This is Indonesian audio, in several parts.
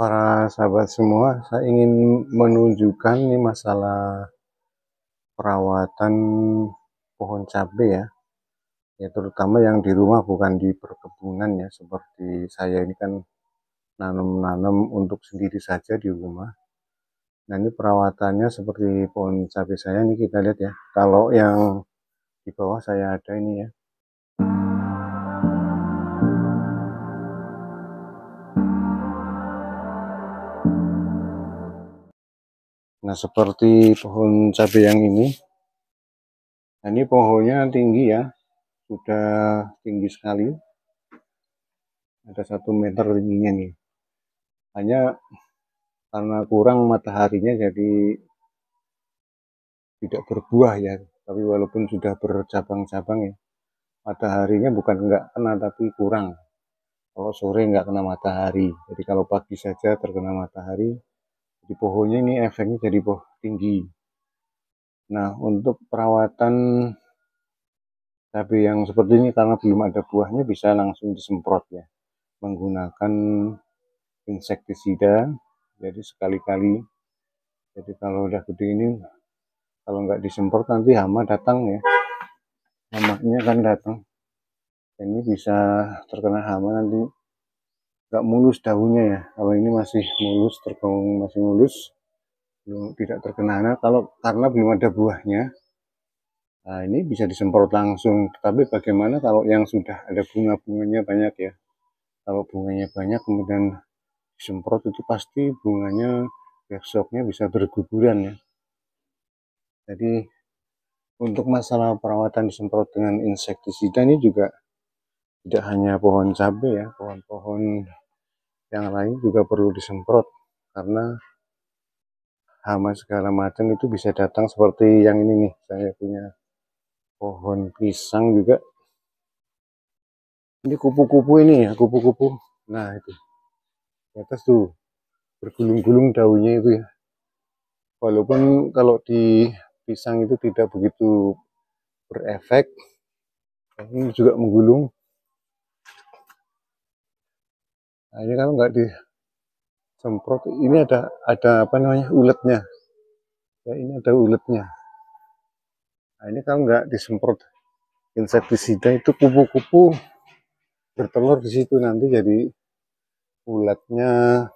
Para sahabat semua, saya ingin menunjukkan nih masalah perawatan pohon cabai ya. Ya terutama yang di rumah bukan di perkebunan ya. Seperti saya ini kan nanam-nanam untuk sendiri saja di rumah. Nah ini perawatannya seperti pohon cabai saya ini kita lihat ya. Kalau yang di bawah saya ada ini ya. Nah seperti pohon cabai yang ini. Nah ini pohonnya tinggi ya. Sudah tinggi sekali. Ada 1 meter tingginya nih. Hanya karena kurang mataharinya jadi tidak berbuah ya. Tapi walaupun sudah bercabang-cabang ya, mataharinya bukan enggak kena tapi kurang. Kalau sore enggak kena matahari, jadi kalau pagi saja terkena matahari, di pohonnya ini efeknya jadi pohon tinggi. Nah untuk perawatan cabai yang seperti ini karena belum ada buahnya bisa langsung disemprot ya, menggunakan insektisida. Jadi sekali-kali, jadi kalau udah gede ini, kalau nggak disemprot nanti hama datang ya, hamanya kan datang. Ini bisa terkena hama nanti nggak mulus daunnya ya. Kalau ini masih mulus, tergolong masih mulus, belum tidak terkena hama. Kalau karena belum ada buahnya, nah ini bisa disemprot langsung. Tapi bagaimana kalau yang sudah ada bunga-bunganya banyak ya? Kalau bunganya banyak kemudian disemprot itu pasti bunganya besoknya bisa berguguran ya. Jadi untuk masalah perawatan disemprot dengan insektisida ini juga tidak hanya pohon cabai ya, pohon-pohon yang lain juga perlu disemprot karena hama segala macam itu bisa datang seperti yang ini nih. Saya punya pohon pisang juga. Ini kupu-kupu ini ya, kupu-kupu. Nah itu di atas tuh bergulung-gulung daunnya itu ya. Walaupun kalau di pisang itu tidak begitu berefek, ini juga menggulung. Nah ini kalau nggak disemprot, ini ada apa namanya uletnya. Ya ini ada uletnya. Nah ini kalau nggak disemprot insektisida itu kupu-kupu bertelur di situ nanti jadi uletnya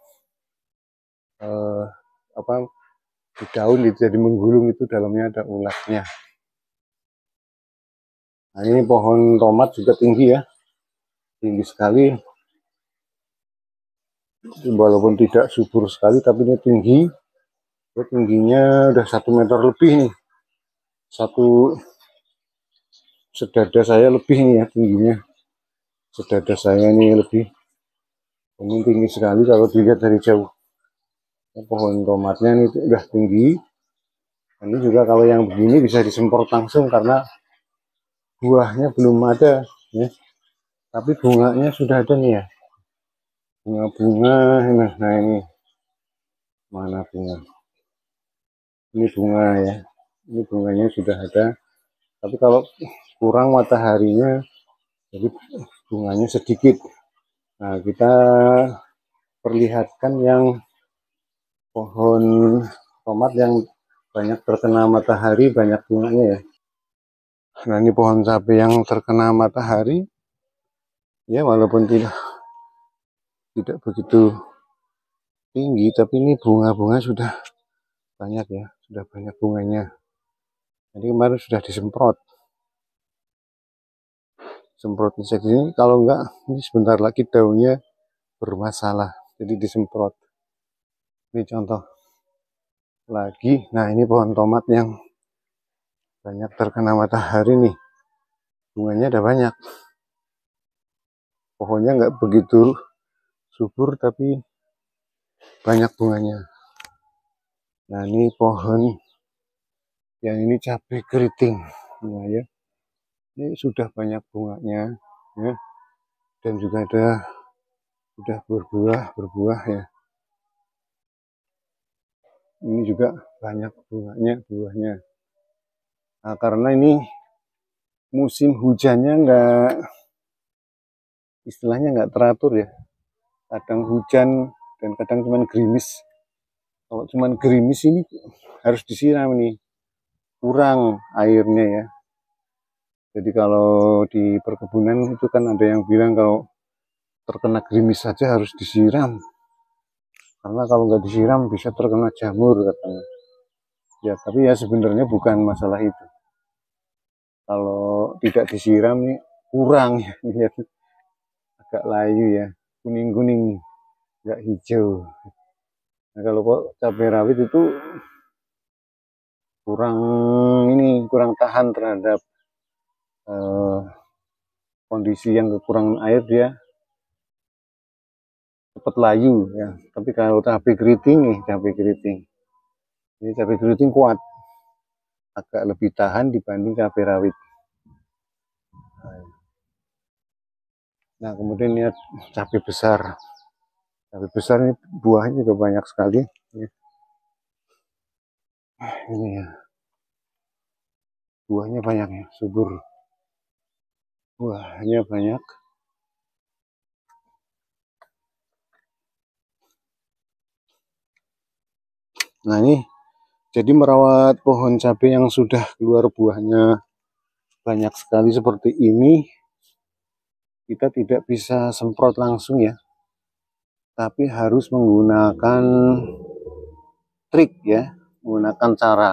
apa di daun itu jadi menggulung, itu dalamnya ada ulatnya. Nah ini pohon tomat juga tinggi ya, tinggi sekali, walaupun tidak subur sekali tapi ini tinggi. Tingginya udah 1 meter lebih nih, satu sedada saya lebih nih ya tingginya, sedada saya ini lebih. Ini tinggi sekali kalau dilihat dari jauh. Pohon tomatnya ini udah tinggi. Ini juga kalau yang begini bisa disemprot langsung karena buahnya belum ada ya, tapi bunganya sudah ada nih ya, bunga-bunga. Nah ini mana bunga, ini bunga ya, ini bunganya sudah ada, tapi kalau kurang mataharinya jadi bunganya sedikit. Nah kita perlihatkan yang pohon tomat yang banyak terkena matahari, banyak bunganya ya. Nah ini pohon cabai yang terkena matahari ya, walaupun tidak begitu tinggi, tapi ini bunga-bunga sudah banyak ya, sudah banyak bunganya. Jadi kemarin sudah disemprot, semprot insek ini, kalau enggak ini sebentar lagi daunnya bermasalah, jadi disemprot. Ini contoh lagi. Nah ini pohon tomat yang banyak terkena matahari nih, bunganya ada banyak, pohonnya nggak begitu subur tapi banyak bunganya. Nah ini pohon yang ini cabai keriting, nah ya ini sudah banyak bunganya ya, dan juga ada sudah berbuah ya. Ini juga banyak buahnya. Nah karena ini musim hujannya istilahnya nggak teratur ya, kadang hujan dan kadang cuman gerimis. Kalau cuman gerimis ini harus disiram nih, kurang airnya ya. Jadi kalau di perkebunan itu kan ada yang bilang kalau terkena gerimis saja harus disiram, karena kalau nggak disiram bisa terkena jamur katanya. Ya tapi ya sebenarnya bukan masalah itu. Kalau tidak disiram nih kurang ya, lihat agak layu ya, kuning-kuning, nggak hijau. Nah kalau kok cabai rawit itu kurang tahan terhadap eh, kondisi yang kekurangan air, dia cepat layu ya. Tapi kalau cabai keriting ini cabai keriting kuat, agak lebih tahan dibanding cabai rawit. Nah kemudian ini cabai besar. Cabai besar ini buahnya juga banyak sekali. Ini ya, buahnya banyak ya, subur. Buahnya banyak. Nah ini, jadi merawat pohon cabai yang sudah keluar buahnya banyak sekali seperti ini, kita tidak bisa semprot langsung ya, tapi harus menggunakan trik ya, menggunakan cara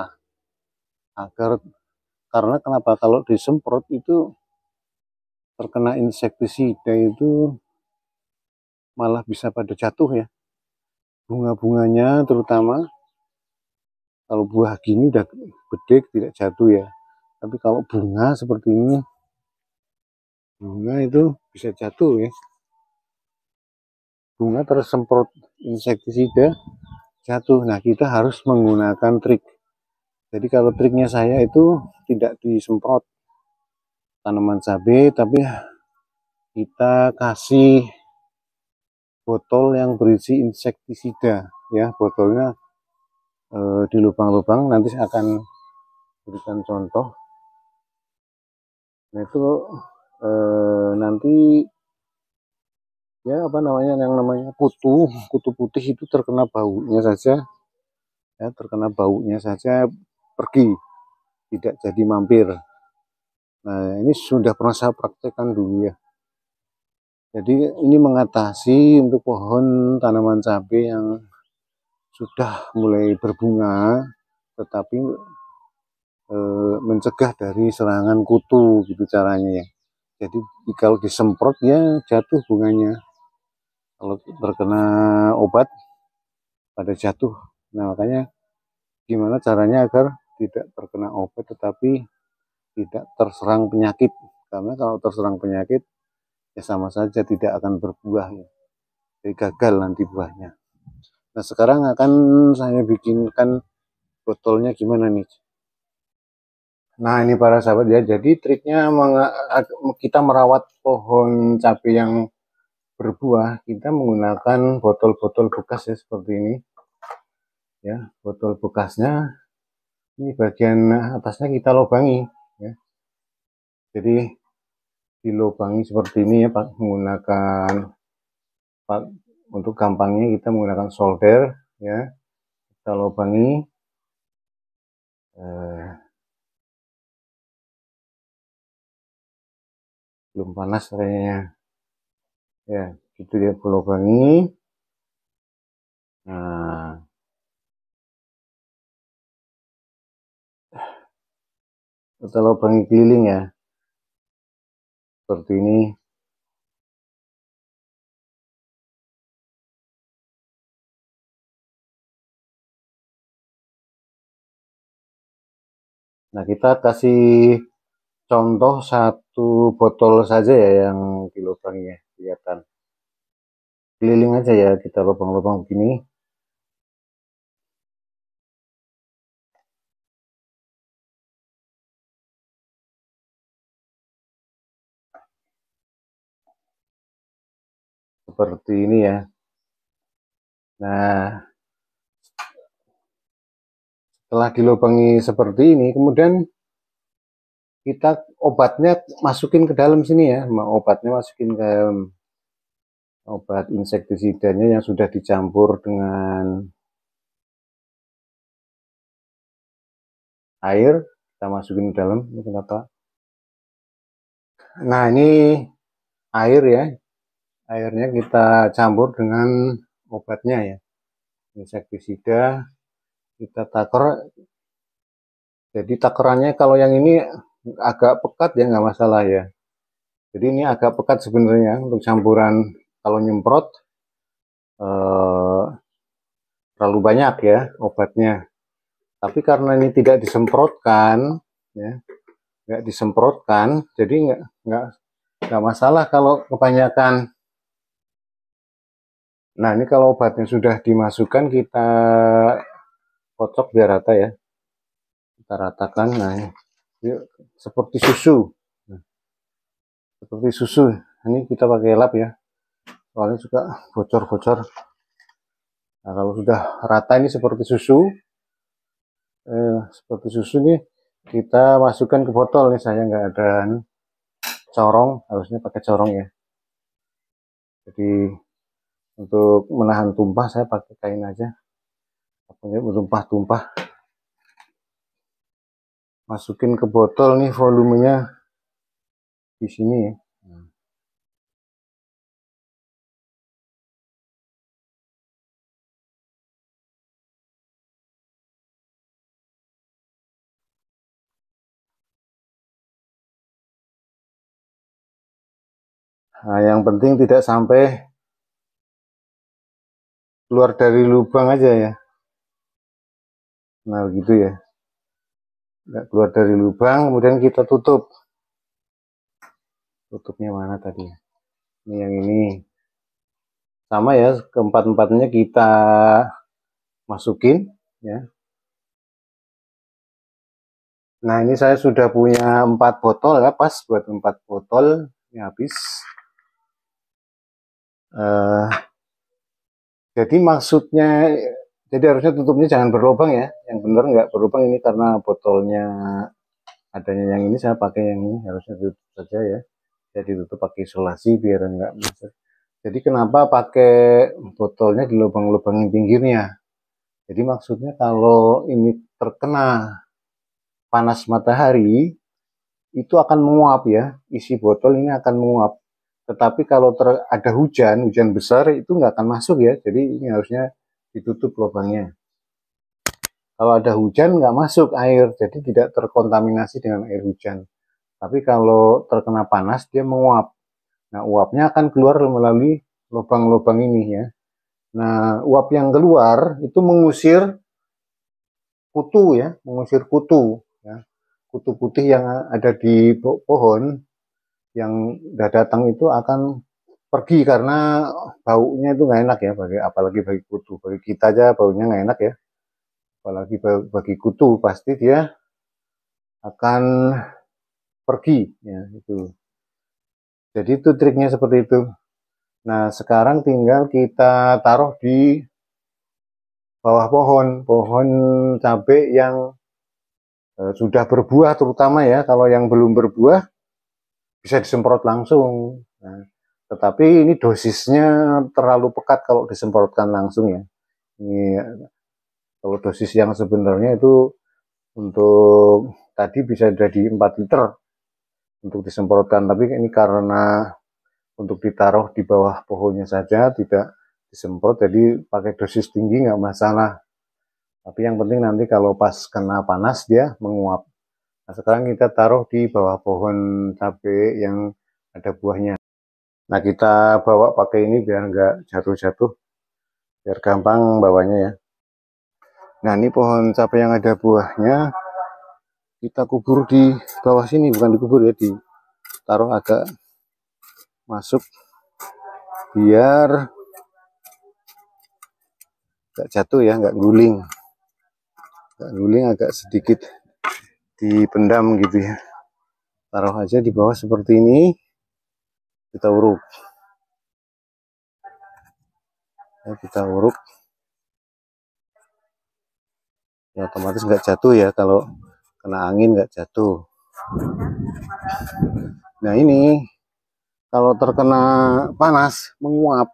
agar, karena kenapa, kalau disemprot itu terkena insektisida itu malah bisa pada jatuh ya, bunga-bunganya terutama. Kalau buah gini udah gede tidak jatuh ya, tapi kalau bunga seperti ini, bunga itu bisa jatuh ya, bunga tersemprot insektisida jatuh. Nah kita harus menggunakan trik. Jadi kalau triknya saya itu tidak disemprot tanaman cabai, tapi kita kasih botol yang berisi insektisida ya, botolnya di lubang-lubang. Nanti saya akan berikan contoh. Nah itu nanti ya apa namanya, yang namanya kutu putih itu terkena baunya saja ya, terkena baunya saja pergi, tidak jadi mampir. Nah ini sudah pernah saya praktekkan dulu ya. Jadi ini mengatasi untuk pohon tanaman cabai yang sudah mulai berbunga, tetapi mencegah dari serangan kutu gitu caranya ya. Jadi kalau disemprot ya jatuh bunganya, kalau terkena obat pada jatuh. Nah makanya gimana caranya agar tidak terkena obat tetapi tidak terserang penyakit, karena kalau terserang penyakit ya sama saja tidak akan berbuah ya, jadi gagal nanti buahnya. Nah sekarang akan saya bikinkan botolnya gimana nih. Nah ini para sahabat ya, jadi triknya kita merawat pohon cabai yang berbuah, kita menggunakan botol-botol bekas ya, seperti ini ya. Botol bekasnya ini bagian atasnya kita lubangi ya, jadi dilubangi seperti ini ya Pak, menggunakan Pak, untuk gampangnya kita menggunakan solder ya, kita lubangi. Belum panas kayaknya ya, gitu dia lubangi. Nah kita lubangi keliling ya, seperti ini. Nah kita kasih contoh satu botol saja ya yang dilubanginya, kelihatan keliling aja ya, kita lubang-lubang begini. Seperti ini ya. Nah setelah dilubangi seperti ini, kemudian kita obatnya masukin ke dalam sini ya, obatnya masukin ke obat insektisidanya yang sudah dicampur dengan air, kita masukin ke dalam. Ini kenapa? Nah, ini air ya, airnya kita campur dengan obatnya ya, insektisida. Kita taker. Jadi takerannya kalau yang ini agak pekat ya, nggak masalah ya. Jadi ini agak pekat sebenarnya untuk campuran. Kalau nyemprot terlalu banyak ya obatnya. Tapi karena ini tidak disemprotkan, ya, nggak disemprotkan, jadi nggak masalah kalau kebanyakan. Nah, ini kalau obatnya sudah dimasukkan, kita kocok biar rata ya. Kita ratakan. Nah, ini seperti susu. Nah, seperti susu. Ini kita pakai lap ya. Soalnya juga bocor-bocor. Nah, kalau sudah rata ini seperti susu. Seperti susu nih, kita masukkan ke botol nih. Saya nggak ada corong, harusnya pakai corong ya. Jadi untuk menahan tumpah saya pakai kain aja. Pokoknya bertumpah-tumpah. Masukin ke botol nih, volumenya di sini ya. Nah, yang penting tidak sampai keluar dari lubang aja ya. Nah, gitu ya. Nggak keluar dari lubang, kemudian kita tutup. Tutupnya mana tadi? Ini yang ini. Sama ya, keempat-empatnya kita masukin ya. Nah, ini saya sudah punya 4 botol ya, pas buat 4 botol. Ini habis. Jadi maksudnya, jadi harusnya tutupnya jangan berlubang ya. Yang benar nggak berlubang ini karena botolnya adanya yang ini, saya pakai yang ini, harusnya tutup saja ya. Jadi tutup pakai isolasi biar nggak masuk. Jadi kenapa pakai botolnya di lubang-lubangin pinggirnya? Jadi maksudnya kalau ini terkena panas matahari, itu akan menguap ya. Isi botol ini akan menguap. Tetapi kalau ada hujan besar, itu nggak akan masuk ya. Jadi ini harusnya ditutup lubangnya. Kalau ada hujan nggak masuk air, jadi tidak terkontaminasi dengan air hujan. Tapi kalau terkena panas, dia menguap. Nah, uapnya akan keluar melalui lubang-lubang ini ya. Nah, uap yang keluar itu mengusir kutu ya, mengusir kutu ya. Kutu putih yang ada di pohon yang udah datang itu akan pergi karena baunya itu nggak enak ya, apalagi bagi kutu. Bagi kita aja baunya nggak enak ya, apalagi bagi kutu pasti dia akan pergi ya itu. Jadi itu triknya seperti itu. Nah, sekarang tinggal kita taruh di bawah pohon cabai yang sudah berbuah terutama ya. Kalau yang belum berbuah bisa disemprot langsung. Nah, tetapi ini dosisnya terlalu pekat kalau disemprotkan langsung ya. Ini kalau dosis yang sebenarnya itu untuk tadi bisa jadi 4 liter untuk disemprotkan, tapi ini karena untuk ditaruh di bawah pohonnya saja tidak disemprot, jadi pakai dosis tinggi nggak masalah. Tapi yang penting nanti kalau pas kena panas dia menguap. Nah, sekarang kita taruh di bawah pohon cabai yang ada buahnya. Nah, kita bawa pakai ini biar nggak jatuh-jatuh, biar gampang bawanya ya. Nah, ini pohon cabai yang ada buahnya kita kubur di bawah sini, bukan dikubur ya, ditaruh agak masuk biar nggak jatuh ya, nggak guling, agak sedikit dipendam gitu ya. Taruh aja di bawah seperti ini, kita uruk ya, kita uruk ya, otomatis nggak jatuh ya, kalau kena angin nggak jatuh. Nah, ini kalau terkena panas menguap,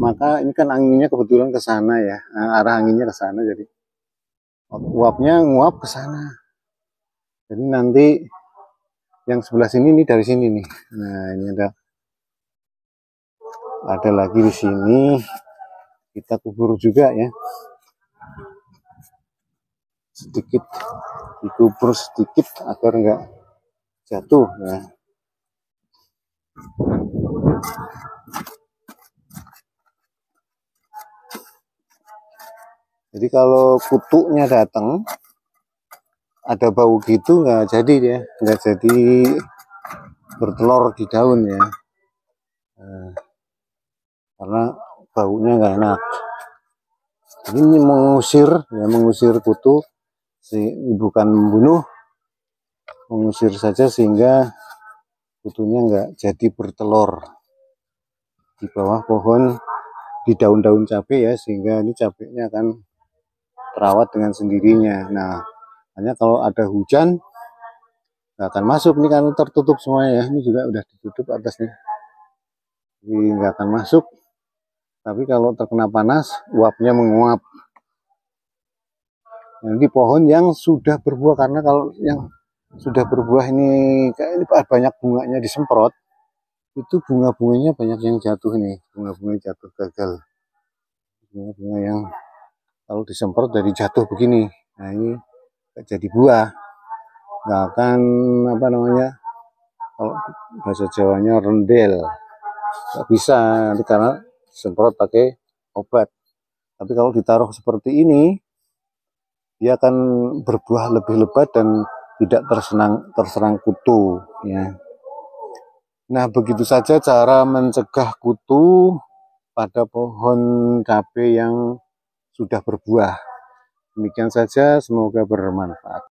maka ini kan anginnya kebetulan ke sana ya, arah anginnya ke sana, jadi uapnya nguap ke sana. Jadi nanti yang sebelah sini nih, dari sini nih. Nah, ini ada lagi di sini. Kita kubur juga ya. Sedikit dikubur sedikit agar enggak jatuh ya. Jadi kalau kutunya datang ada bau gitu, nggak jadi dia, nggak jadi bertelur di daun ya. Karena baunya nggak enak. Ini mengusir kutu, bukan membunuh, mengusir saja sehingga kutunya nggak jadi bertelur di bawah pohon, di daun-daun cabai ya, sehingga ini cabainya akan terawat dengan sendirinya. Nah, hanya kalau ada hujan nggak akan masuk, ini kan tertutup semuanya ya, ini juga udah ditutup atasnya, jadi nggak akan masuk. Tapi kalau terkena panas, uapnya menguap. Nanti pohon yang sudah berbuah, karena kalau yang sudah berbuah ini kayak banyak bunganya disemprot, itu bunga-bunganya banyak yang jatuh nih, bunga-bunga jatuh gagal. Bunga-bunga yang kalau disemprot dari jatuh begini, nah ini jadi buah, nggak akan apa namanya, kalau bahasa Jawanya rendel, nggak bisa nanti karena disemprot pakai obat. Tapi kalau ditaruh seperti ini, dia akan berbuah lebih lebat dan tidak terserang kutu ya. Nah, begitu saja cara mencegah kutu pada pohon cabai yang sudah berbuah. Demikian saja, semoga bermanfaat.